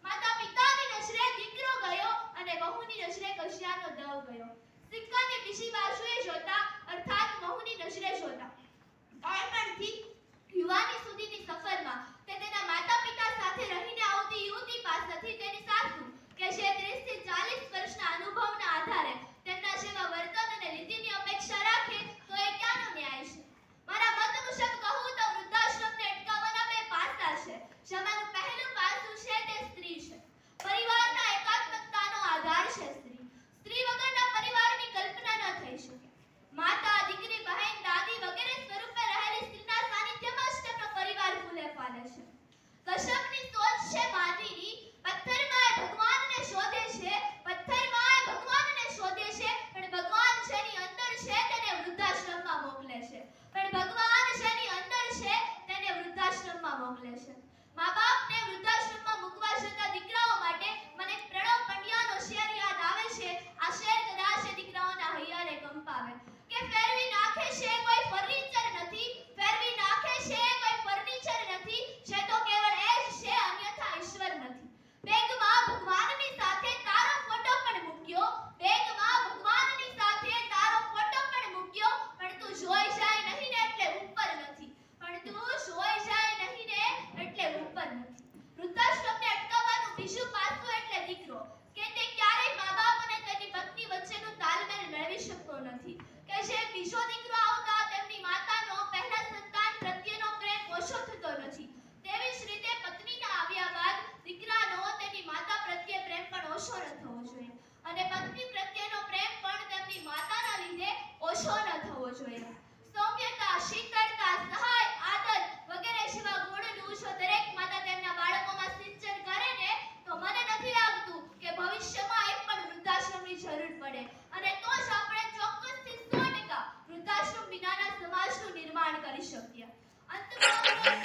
માતા પિતાની નજરે દીકરો ગયો અને વહુની નજરે કશિયાનો દવ ગયો. સિક્કાની બીજી બાજુએ જોતા અર્થાત વહુની નજરે જોતા બાળપણથી યુવાની સુધીની સફરમાં તે તેના માતા પિતા સાથે રહીને આવતી યુવતી પાસેથી તેની સાસુ કે જે 30 થી 40 વર્ષના અનુભવના આધારે તેમના જેવા વર્તન અને રીતિની અપેક્ષા રાખે તો એ ક્યાંનો ન્યાય છે? મારા મત મુજબ કહું તો વૃદ્ધાશ્રમને અટકાવવાના બે પાસા છે. જેમાંનું પહેલું પાસું છે તે સ્ત્રી છે. પરિવારના એકાત્મકતાનો આધાર છે સ્ત્રી. સ્ત્રી વગરના પરિવારની કલ્પના ન થઈ શકે. માતા, દીકરી, બહેન, દાદી વગેરે સ્વરૂપે રહેલી સ્ત્રીના સાનિધ્યમાં જ તેમનો પરિવાર ફૂલે ફાલે છે. કશ્યપની સોચ છે માનવીની. પથ્થરમાં એ ભગવાનને શોધે છે, પથ્થરમાં એ ભગવાનને શોધે છે, પણ ભગવાન જેની અંદર છે તેને વૃદ્ધાશ્રમમાં મોકલે છે. પણ ભગવાન જેની અંદર છે તેને વૃદ્ધાશ્રમમાં મોકલે છે. મા-બાપને વૃદ્ધાશ્રમમાં મૂકવા જતા દીકરાઓ માટે મને પ્રણવ પંડ્યાનો શેર યાદ આવે છે. આ શેર કદાચ એ દીકરાઓના હૈયાને કંપાવે કે ફેરવી નાખે છે કોઈ ફર્નિચર નથી, ફેરવી નાખે છે કોઈ ફર્નિચર નથી, છે તો કેવળ એ જ છે, અન્યથા ઈશ્વર નથી. બેગમાં ભગવાનની સાથે તારો ફોટો પણ મૂક્યો, બેગમાં ભગવાનની સાથે તારો ફોટો પણ મૂક્યો, પણ તું જોઈ જાય નહીં ને એટલે ઉપર નથી, પણ તું જોઈ જાય નહીં ને એટલે ઉપર નથી. વૃદ્ધાશ્રમને અટકાવવાનું બીજું પાસું એટલે દીકરો કે તે ક્યારેય મા-બાપ અને તેની પત્ની વચ્ચેનું તાલમેલ મેળવી શકતો નથી. કે જે બીજો દીકરો આવતા તેમની માતાનો પહેલા સંતાન પ્રત્યેનો પ્રેમ ઓછો થતો નથી, તેવી જ રીતે પત્નીના આવ્યા બાદ દીકરાનો તેની માતા પ્રત્યે પ્રેમ પણ ઓછો ન થવો જોઈએ અને પત્ની પ્રત્યેનો પ્રેમ પણ તેમની માતાના લીધે ઓછો ન થવો જોઈએ. સૌમ્યતા, શીતળતા, સહાય, આદર વગેરે જેવા ગુણનું જો દરેક માતા તેમના બાળકોમાં સિંચન કરે ને તો મને નથી લાગતું કે ભવિષ્યમાં એક પણ વૃદ્ધાશ્રમની જરૂર પડે અને તો જ આપણે ચોક્કસથી 100% વૃદ્ધાશ્રમ વિનાના સમાજનું નિર્માણ કરી શકીએ. અંતમાં